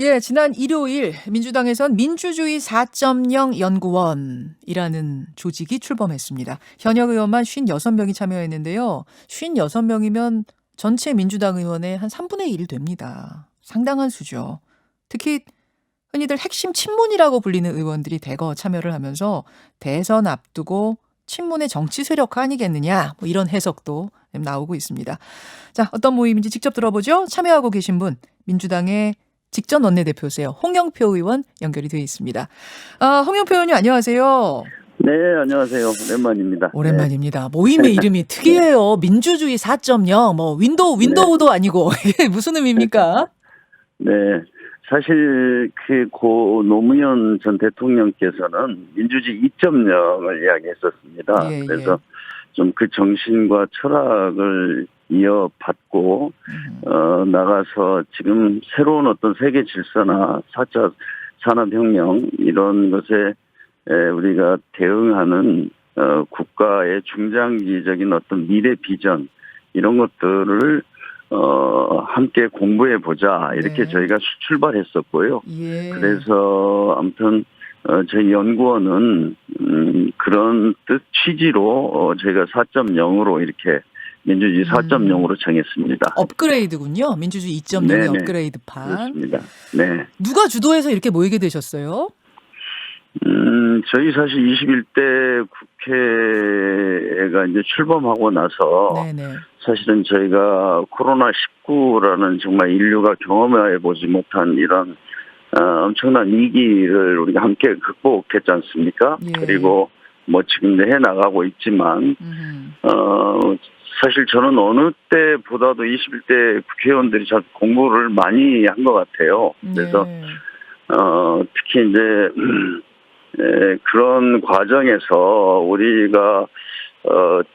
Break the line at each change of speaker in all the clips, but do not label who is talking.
예, 지난 일요일 민주당에선 민주주의 4.0 연구원이라는 조직이 출범했습니다. 현역 의원만 56명이 참여했는데요. 56명이면 전체 민주당 의원의 한 3분의 1 됩니다. 상당한 수죠. 특히 흔히들 핵심 친문이라고 불리는 의원들이 대거 참여를 하면서 대선 앞두고 친문의 정치 세력화 아니겠느냐, 뭐 이런 해석도 나오고 있습니다. 자, 어떤 모임인지 직접 들어보죠. 참여하고 계신 분, 민주당의 직전 원내대표세요. 홍영표 의원 연결이 되어 있습니다. 홍영표 의원님 안녕하세요.
네, 안녕하세요. 오랜만입니다.
오랜만입니다. 모임의 이름이 특이해요. 민주주의 4.0, 뭐 윈도우도 아니고 이게 무슨 의미입니까?
네, 사실 고 노무현 전 대통령께서는 민주주의 2.0을 이야기했었습니다.
예,
그래서 좀 그 정신과 철학을 이어받고 나가서 지금 새로운 어떤 세계 질서나 4차 산업혁명 이런 것에 우리가 대응하는 국가의 중장기적인 어떤 미래 비전 이런 것들을 함께 공부해 보자 이렇게
네.
저희가 출발했었고요.
예.
그래서 아무튼 저희 연구원은 그런 뜻 취지로 저희가 4.0으로 이렇게 민주주의 4.0으로 정했습니다.
업그레이드군요. 민주주의 2.0의
네네.
업그레이드판.
그렇습니다. 네.
누가 주도해서 이렇게 모이게 되셨어요?
저희 사실 21대 국회가 이제 출범하고 나서
네네.
사실은 저희가 코로나19라는 정말 인류가 경험해 보지 못한 이런 엄청난 위기를 우리가 함께 극복했지 않습니까?
예.
그리고 뭐 지금도 해 나가고 있지만 사실 저는 어느 때보다도 21대 국회의원들이 잘 공부를 많이 한 것 같아요. 그래서
예.
특히 이제 그런 과정에서 우리가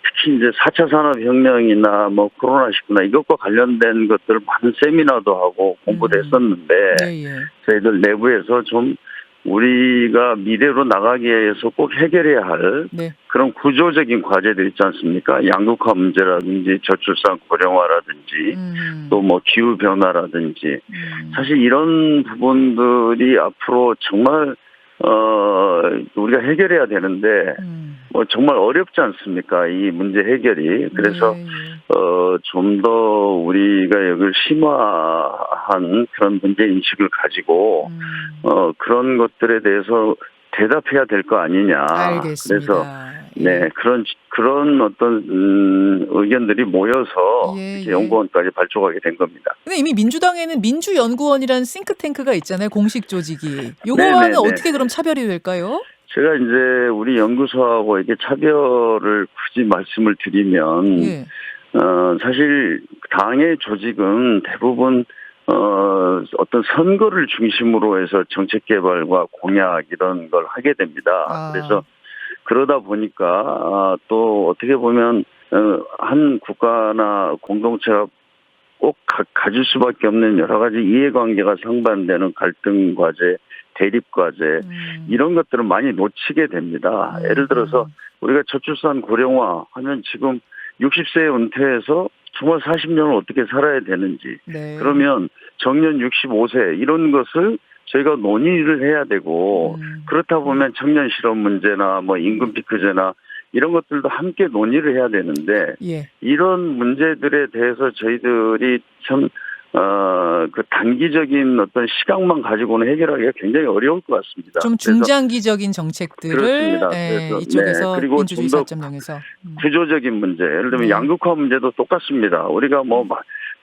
특히 이제 4차 산업혁명이나 뭐 코로나19나 이것과 관련된 것들 많은 세미나도 하고 공부도 했었는데
예, 예.
저희들 내부에서 좀 우리가 미래로 나가기 위해서 꼭 해결해야 할
네.
그런 구조적인 과제들 있지 않습니까? 양극화 문제라든지 저출산 고령화라든지 또 뭐 기후 변화라든지 사실 이런 부분들이 앞으로 정말 우리가 해결해야 되는데 뭐 정말 어렵지 않습니까? 이 문제 해결이. 그래서
예, 예.
좀 더 우리가 이걸 심화한 그런 문제 인식을 가지고 그런 것들에 대해서 대답해야 될 거 아니냐.
알겠습니다.
그래서 네, 그런 어떤 의견들이 모여서
예,
이렇게
예.
연구원까지 발족하게 된 겁니다.
근데 이미 민주당에는 민주연구원이라는 싱크탱크가 있잖아요. 공식 조직이. 요거와는
네네네.
어떻게 그럼 차별이 될까요?
제가 이제 우리 연구소하고 이렇게 차별을 굳이 말씀을 드리면
예.
사실 당의 조직은 대부분 어떤 선거를 중심으로 해서 정책 개발과 공약 이런 걸 하게 됩니다. 그래서 그러다 보니까 또 어떻게 보면 한 국가나 공동체가 꼭 가질 수밖에 없는 여러 가지 이해관계가 상반되는 갈등 과제, 대립 과제 이런 것들을 많이 놓치게 됩니다. 예를 들어서 우리가 저출산 고령화 하면 지금 60세에 은퇴해서 정말 40년을 어떻게 살아야 되는지
네.
그러면 정년 65세 이런 것을 저희가 논의를 해야 되고 그렇다 보면 청년 실업 문제나 뭐 임금 피크제나 이런 것들도 함께 논의를 해야 되는데
예.
이런 문제들에 대해서 저희들이 참 그 단기적인 어떤 시각만 가지고는 해결하기가 굉장히 어려울 것 같습니다.
좀 중장기적인 정책들을
그렇습니다.
예,
그래서
이쪽에서
네, 그리고
민주주의
좀 더
4.0에서
구조적인 문제, 예를 들면
네.
양극화 문제도 똑같습니다. 우리가 뭐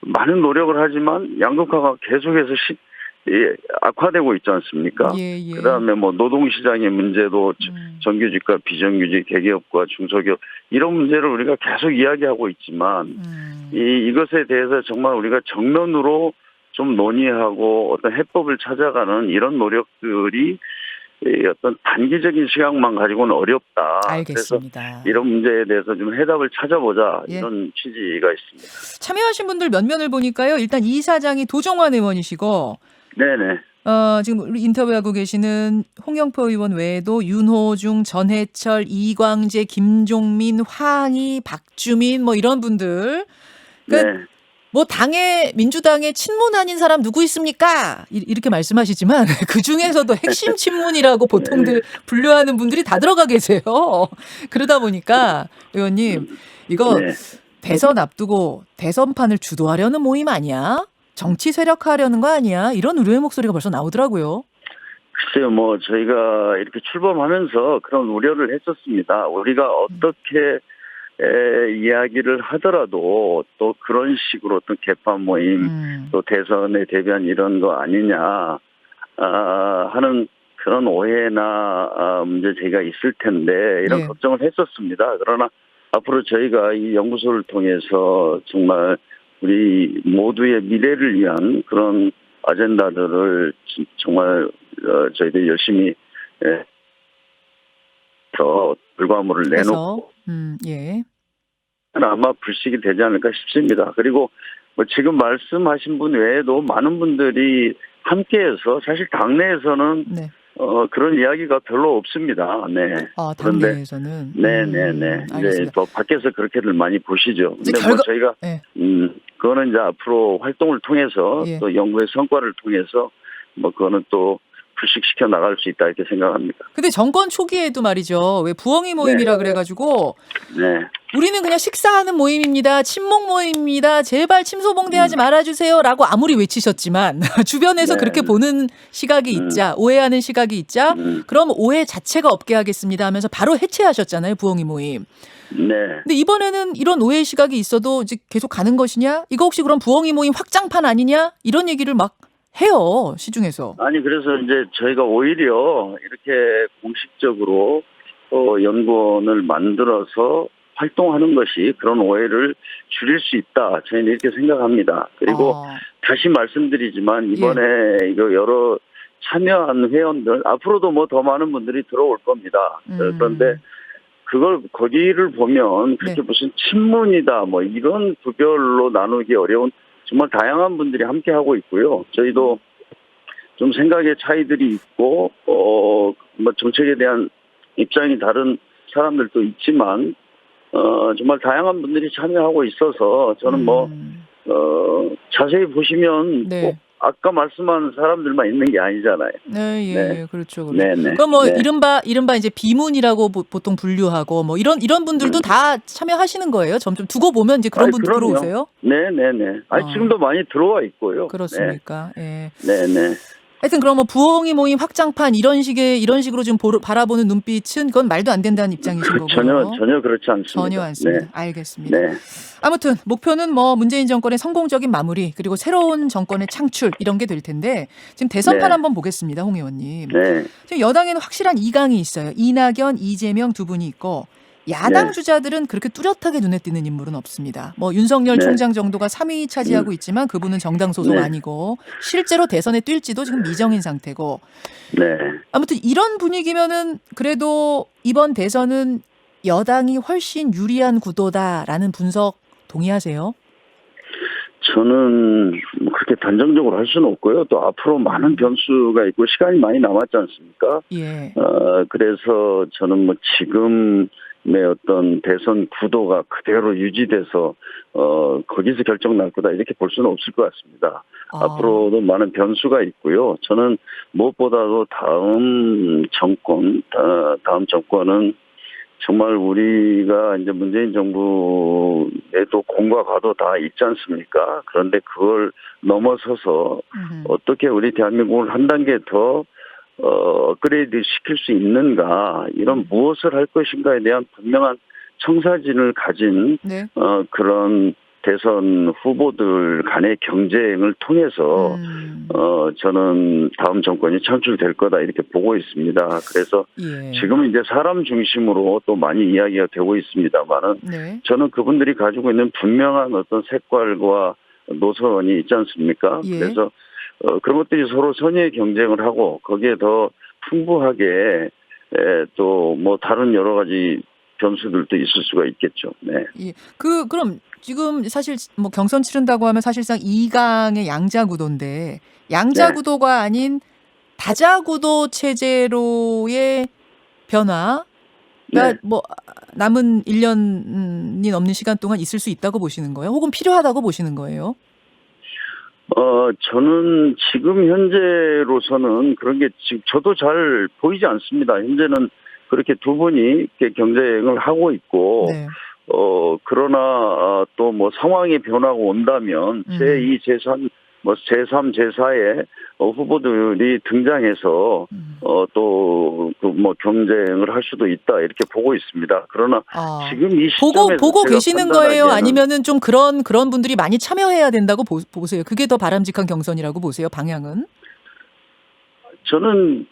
많은 노력을 하지만 양극화가 계속해서 악화되고 있지 않습니까?
예, 예.
그다음에 뭐 노동시장의 문제도 정규직과 비정규직, 대기업과 중소기업 이런 문제를 우리가 계속 이야기하고 있지만 이것에 대해서 정말 우리가 정면으로 좀 논의하고 어떤 해법을 찾아가는 이런 노력들이 어떤 단기적인 시각만 가지고는 어렵다.
알겠습니다.
그래서 이런 문제에 대해서 좀 해답을 찾아보자
예.
이런 취지가 있습니다.
참여하신 분들 몇 면을 보니까요. 일단 이사장이 도종환 의원이시고
네네.
지금 우리 인터뷰하고 계시는 홍영표 의원 외에도 윤호중, 전해철, 이광재, 김종민, 황희, 박주민 뭐 이런 분들. 그러니까
네.
뭐 당에 민주당에 친문 아닌 사람 누구 있습니까? 이렇게 말씀하시지만 그 중에서도 핵심 친문이라고 보통들 분류하는 분들이 다 들어가 계세요. 그러다 보니까 의원님 이거
네.
대선 앞두고 대선판을 주도하려는 모임 아니야? 정치 세력화하려는 거 아니야? 이런 우려의 목소리가 벌써 나오더라고요.
글쎄요, 뭐 저희가 이렇게 출범하면서 그런 우려를 했었습니다. 우리가 어떻게 이야기를 하더라도 또 그런 식으로 어떤 개판 모임, 또 대선에 대비한 이런 거 아니냐 하는 그런 오해나 문제 제기가 있을 텐데 이런
네.
걱정을 했었습니다. 그러나 앞으로 저희가 이 연구소를 통해서 정말 우리 모두의 미래를 위한 그런 아젠다들을 정말 저희들이 열심히 더 결과물을 내놓고
예.
아마 불식이 되지 않을까 싶습니다. 그리고 뭐 지금 말씀하신 분 외에도 많은 분들이 함께해서 사실 당내에서는
네.
그런 이야기가 별로 없습니다. 네.
아,
그런데
당내에서는.
네네네. 이제
알겠습니다.
또 밖에서 그렇게들 많이 보시죠.
이제
근데 뭐 저희가
네.
그거는 이제 앞으로 활동을 통해서
예.
또 연구의 성과를 통해서 뭐 그거는 또 불식시켜 나갈 수 있다 이렇게 생각합니다.
근데 정권 초기에도 말이죠. 왜 부엉이 모임이라 그래가지고
네.
우리는 그냥 식사하는 모임입니다. 친목 모임입니다. 제발 침소봉대하지 말아주세요라고 아무리 외치셨지만 주변에서
네.
그렇게 보는 시각이 있자, 오해하는 시각이 있자, 그럼 오해 자체가 없게 하겠습니다 하면서 바로 해체하셨잖아요. 부엉이 모임.
네.
근데 이번에는 이런 오해 시각이 있어도 이제 계속 가는 것이냐? 이거 혹시 그럼 부엉이 모임 확장판 아니냐? 이런 얘기를 막 해요. 시중에서.
아니 그래서 이제 저희가 오히려 이렇게 공식적으로 연구원을 만들어서 활동하는 것이 그런 오해를 줄일 수 있다. 저희는 이렇게 생각합니다. 그리고 다시 말씀드리지만 이번에 이거 여러 참여한 회원들 앞으로도 뭐 더 많은 분들이 들어올 겁니다. 그런데 그걸 거기를 보면 그렇게 무슨 친문이다 뭐 이런 구별로 나누기 어려운 정말 다양한 분들이 함께 하고 있고요. 저희도 좀 생각의 차이들이 있고 뭐 정책에 대한 입장이 다른 사람들도 있지만 정말 다양한 분들이 참여하고 있어서 저는 뭐 자세히 보시면 꼭 아까 말씀한 사람들만 있는 게 아니잖아요.
네, 예,
네.
예, 그렇죠, 그렇죠.
네네.
그럼 뭐
네.
이른바 이제 비문이라고 보통 분류하고 뭐 이런 분들도 다 참여하시는 거예요? 점점 두고 보면 이제 그런 분들
그럼요.
들어오세요?
네네네. 지금도 많이 들어와 있고요.
그렇습니까? 예.
네네.
하여튼 그럼 뭐 부엉이 모임 확장판 이런 식으로 좀 바라보는 눈빛은 그건 말도 안 된다는 입장이신 거고요.
전혀 그렇지 않습니다.
전혀 않습니다.
네.
알겠습니다.
네.
아무튼 목표는 뭐 문재인 정권의 성공적인 마무리 그리고 새로운 정권의 창출 이런 게 될 텐데 지금 대선판 한번 보겠습니다. 홍 의원님.
네.
지금 여당에는 확실한 이강이 있어요. 이낙연, 이재명 두 분이 있고 야당 주자들은 그렇게 뚜렷하게 눈에 띄는 인물은 없습니다. 뭐 윤석열 총장 정도가 3위 차지하고 있지만 그분은 정당 소속 아니고 실제로 대선에 뛸지도 지금 미정인 상태고.
네.
아무튼 이런 분위기면은 그래도 이번 대선은 여당이 훨씬 유리한 구도다라는 분석 동의하세요?
저는 그렇게 단정적으로 할 수는 없고요. 또 앞으로 많은 변수가 있고 시간이 많이 남았지 않습니까?
예.
그래서 저는 뭐 지금의 어떤 대선 구도가 그대로 유지돼서 거기서 결정 날 거다 이렇게 볼 수는 없을 것 같습니다. 앞으로도 많은 변수가 있고요. 저는 무엇보다도 다음 정권은 정말 우리가 이제 문재인 정부에도 공과 과도 다 있지 않습니까? 그런데 그걸 넘어서서 어떻게 우리 대한민국을 한 단계 더 업그레이드 시킬 수 있는가, 이런 무엇을 할 것인가에 대한 분명한 청사진을 가진 그런 대선 후보들 간의 경쟁을 통해서 저는 다음 정권이 창출될 거다 이렇게 보고 있습니다. 그래서 지금은 이제 사람 중심으로 또 많이 이야기가 되고 있습니다만은 저는 그분들이 가지고 있는 분명한 어떤 색깔과 노선이 있지 않습니까? 그래서 그런 것들이 서로 선의의 경쟁을 하고 거기에 더 풍부하게 또 뭐 다른 여러 가지 변수들도 있을 수가 있겠죠. 네.
예. 그럼 지금 사실 뭐 경선 치른다고 하면 사실상 2강의 양자 구도인데 양자 구도가 아닌 다자 구도 체제로의 변화 그러니까 뭐 남은 1년이 넘는 시간 동안 있을 수 있다고 보시는 거예요? 혹은 필요하다고 보시는 거예요?
저는 지금 현재로서는 그런 게 지금 저도 잘 보이지 않습니다. 현재는 그렇게 두 분이 이렇게 경쟁을 하고 있고,
네.
그러나 또 뭐 상황이 변화가 온다면 제2, 제3, 뭐 제3, 제4의 후보들이 등장해서 또 그 뭐 경쟁을 할 수도 있다 이렇게 보고 있습니다. 그러나 지금 이 시점에서
보고
제가
계시는 거예요?
판단하기에는
아니면은 좀 그런 분들이 많이 참여해야 된다고 보세요? 그게 더 바람직한 경선이라고 보세요? 방향은?
저는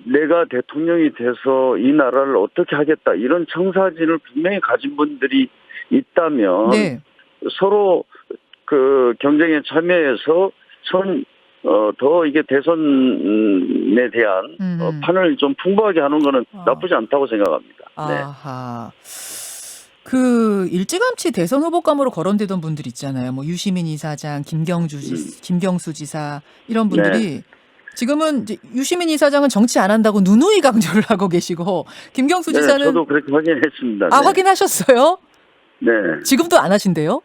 내가 대통령이 돼서 이 나라를 어떻게 하겠다 이런 청사진을 분명히 가진 분들이 있다면
네.
서로 그 경쟁에 참여해서 더 이게 대선에 대한 판을 좀 풍부하게 하는 거는 나쁘지 않다고 생각합니다. 네.
아하. 그 일찌감치 대선 후보감으로 거론되던 분들 있잖아요. 뭐 유시민 이사장, 김경수 지사 이런 분들이 지금은 이제 유시민 이사장은 정치 안 한다고 누누이 강조를 하고 계시고 김경수
네,
지사는
저도 그렇게 확인했습니다.
아, 확인하셨어요?
네.
지금도 안 하신대요?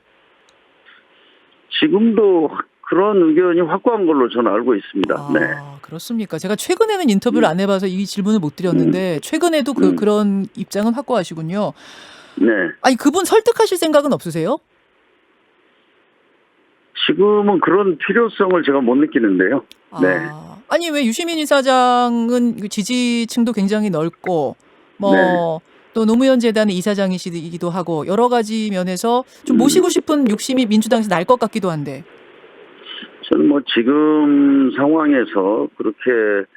지금도 그런 의견이 확고한 걸로 저는 알고 있습니다. 네.
그렇습니까? 제가 최근에는 인터뷰를 안 해봐서 이 질문을 못 드렸는데 최근에도 그런 입장은 확고하시군요.
네.
아니 그분 설득하실 생각은 없으세요?
지금은 그런 필요성을 제가 못 느끼는데요. 네.
아니 왜 유시민 이사장은 지지층도 굉장히 넓고 뭐 또 노무현 재단의 이사장이시기도 하고 여러 가지 면에서 좀 모시고 싶은 욕심이 민주당에서 날 것 같기도 한데.
저는 뭐 지금 상황에서 그렇게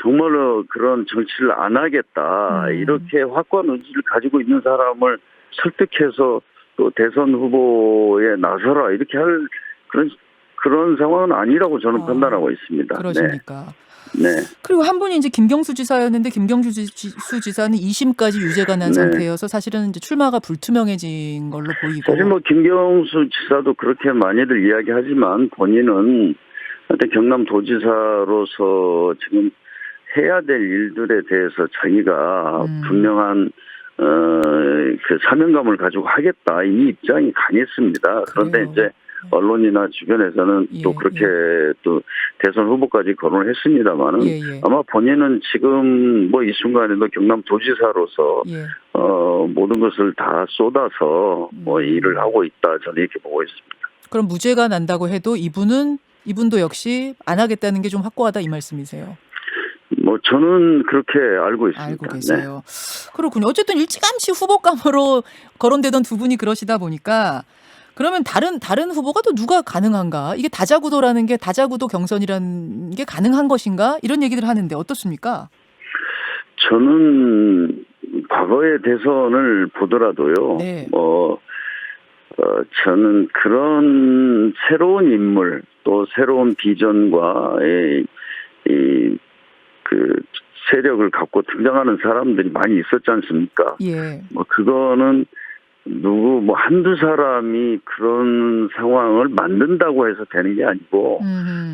정말로 그런 정치를 안 하겠다 이렇게 확고한 의지를 가지고 있는 사람을 설득해서 또 대선 후보에 나서라 이렇게 할 그런 상황은 아니라고 저는 판단하고 있습니다.
그러십니까?
네.
그리고 한 분이 이제 김경수 지사였는데 김경수 지사는 2심까지 유죄가 난 상태여서 사실은 이제 출마가 불투명해진 걸로 보이고.
사실 뭐 김경수 지사도 그렇게 많이들 이야기하지만 본인은 경남도지사로서 지금 해야 될 일들에 대해서 자기가 분명한 그 사명감을 가지고 하겠다 이 입장이 강했습니다. 그런데 이제 언론이나 주변에서는 또 그렇게 또 대선 후보까지 거론을 했습니다만은 아마 본인은 지금 뭐 이 순간에도 경남도지사로서 모든 것을 다 쏟아서 뭐 일을 하고 있다 저는 이렇게 보고 있습니다.
그럼 무죄가 난다고 해도 이분도 역시 안 하겠다는 게 좀 확고하다 이 말씀이세요? 뭐
저는 그렇게 알고 있습니다.
알고 계세요. 네. 그렇군요. 어쨌든 일찌감치 후보감으로 거론되던 두 분이 그러시다 보니까 그러면 다른 후보가 또 누가 가능한가? 이게 다자구도라는 게 다자구도 경선이라는 게 가능한 것인가? 이런 얘기들 하는데 어떻습니까?
저는 과거의 대선을 보더라도요. 저는 그런 새로운 인물 또 새로운 비전과의 그 세력을 갖고 등장하는 사람들이 많이 있었지 않습니까? 뭐 그거는 뭐 한두 사람이 그런 상황을 만든다고 해서 되는 게 아니고,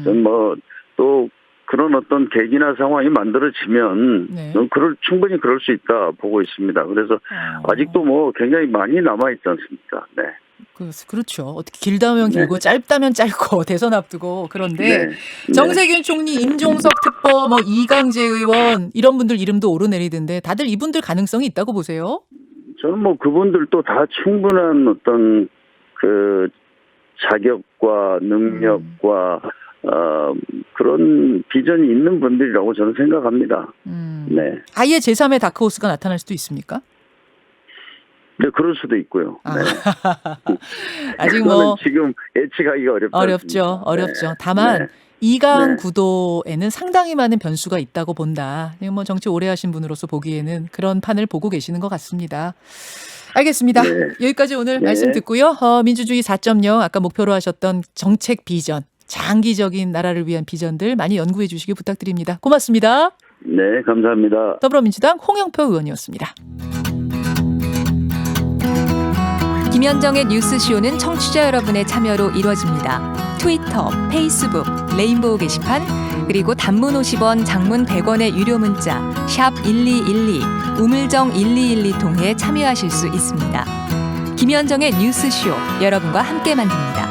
전 뭐 또 그런 어떤 계기나 상황이 만들어지면 충분히 그럴 수 있다 보고 있습니다. 그래서 아직도 뭐 굉장히 많이 남아있지 않습니까? 네.
그렇죠. 어떻게 길다면 길고 짧다면 짧고 대선 앞두고 그런데 정세균 총리, 임종석 특보, 뭐 이강재 의원 이런 분들 이름도 오르내리던데 다들 이분들 가능성이 있다고 보세요?
저는 뭐 그분들도 다 충분한 어떤 그 자격과 능력과 그런 비전이 있는 분들이라고 저는 생각합니다. 네.
아예 제3의 다크호스가 나타날 수도 있습니까?
네, 그럴 수도 있고요. 네.
아직 뭐
지금 예측하기가
어렵죠. 다만 2강 구도에는 상당히 많은 변수가 있다고 본다. 뭐 정치 오래 하신 분으로서 보기에는 그런 판을 보고 계시는 것 같습니다. 알겠습니다. 여기까지 오늘 말씀 듣고요. 민주주의 4.0 아까 목표로 하셨던 정책 비전, 장기적인 나라를 위한 비전들 많이 연구해 주시기 부탁드립니다. 고맙습니다.
네, 감사합니다.
더불어민주당 홍영표 의원이었습니다.
김현정의 뉴스쇼는 청취자 여러분의 참여로 이루어집니다. 트위터, 페이스북, 레인보우 게시판, 그리고 단문 50원, 장문 100원의 유료 문자 샵 1212, 우물정 1212 통해 참여하실 수 있습니다. 김현정의 뉴스쇼, 여러분과 함께 만듭니다.